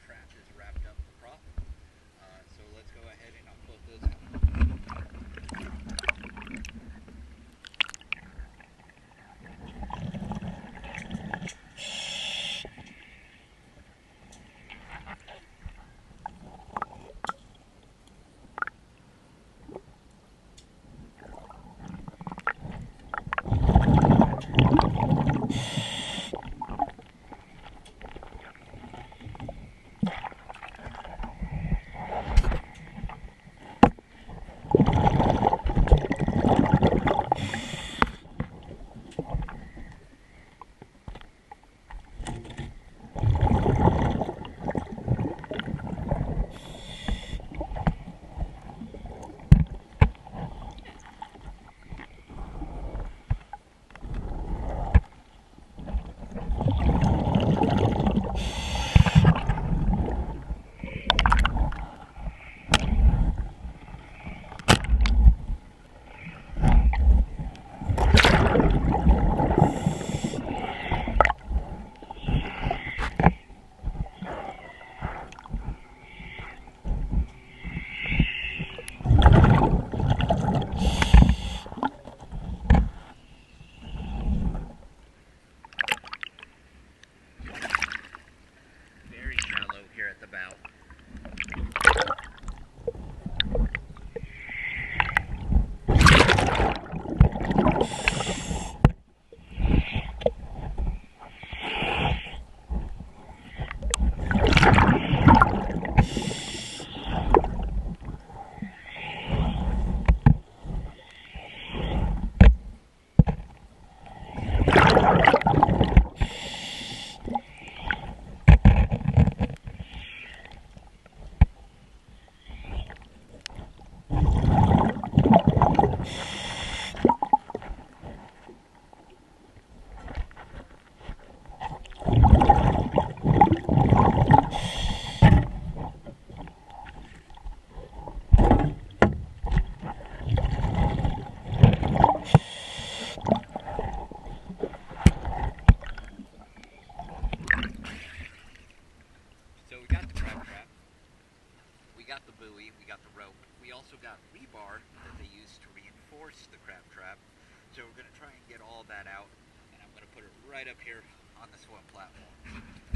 crab trap is wrapped up for prop. So let's go ahead and I'll float those out. Here at the bow. We got the crab trap, we got the buoy, we got the rope, we also got rebar that they use to reinforce the crab trap. So we're going to try and get all that out, and I'm going to put it right up here on the swim platform.